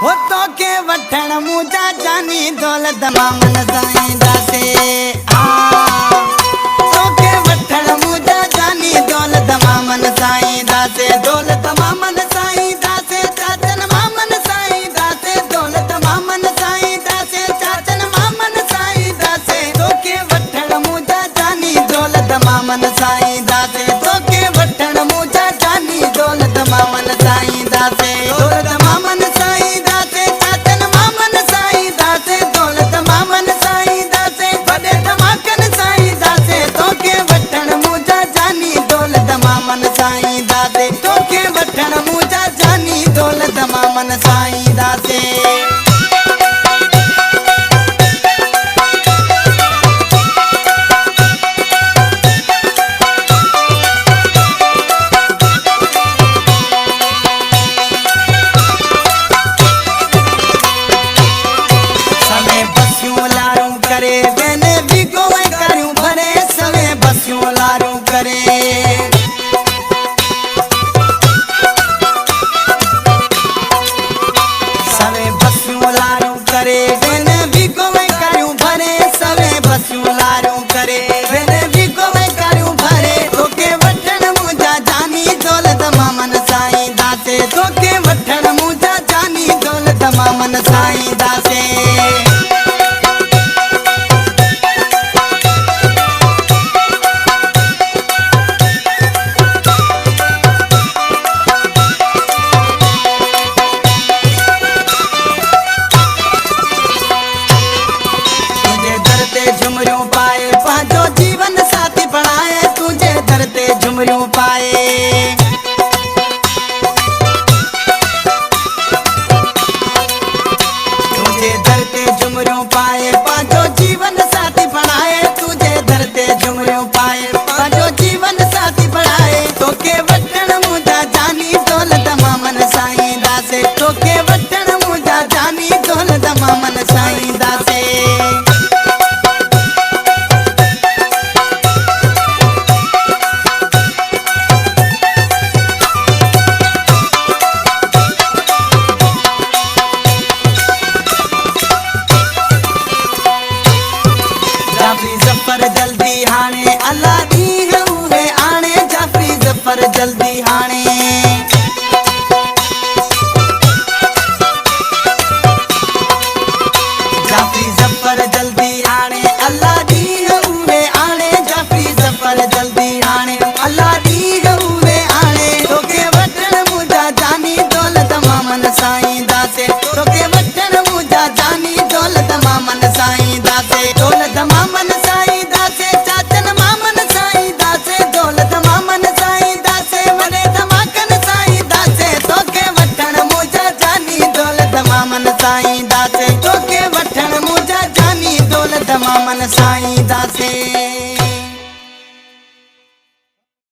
हो तोखे वठण मुंहिंजा जानी दौलत मामन साईं दासे तोखे वठण मुंहिंजा जानी दौलत मामन साईं दासे दौलत मामन साईं दासे चाचन मामन साईं दासे दौलत मामन साईं दासे चाचन मामन साईं दासे तोखे वठण मुंहिंजा जानी दौलत मामन साईं दासे तोखे वठण मुंहिंजा जानी दौलत मामन साईं दासे दौलत मामन साईं दासे चाचन मामन साईं दासे दौलत मामन साईं दासे वॾे धमाकन साईं दासे तोखे वठण मुंहिंजा जानी दौलत मामन साईं दासे तोखे वठण मुंहिंजा जानी दौलत मामन साईं दासे तोखे वठण मुंहिंजा जानी दौलत मामन साईं दासे तुझे दर ते झुमरियूं पाए पंहिंजो जीवन साथी बणाए तुझे दर ते झुमरियूं पाए झुमरियूं पाए पंहिंजो जीवन साथी बणाए तुझे दर ते झुमरियूं पाए पंहिंजो जीवन साथी बणाए तोखे वठण मुंहिंजा जानी दौलत मामन साईं दासे तोखे वठण मुंहिंजा जानी दौलत मामन साईं दासे जल्दी हाणे अल्लाह ॾींह उहे आणे जाफ़ी ज़फ़र जल्दी हाणे जाफ़ी ज़फ़र जल्दी हाणे अल्लाह ॾींह उहे आणे जाफ़ी ज़फ़र जल्दी हाणे अल्लाह ॾींह उहे आणे तोखे वठण मुंहिंजा जानी दौलत मामन साईं दासे तोखे वठण मुंहिंजा जानी दौलत मामन साईं दासे दौलत मामन साईं दासे चाचन मामन साईं दासे दौलत मामन साईं दासे वॾे धमाकन साईं दासे तोखे वठण मुंहिंजा जानी दौलत मामन साईं दासे तोखे वठण मुंहिंजा जानी दौलत मामन साईं दासे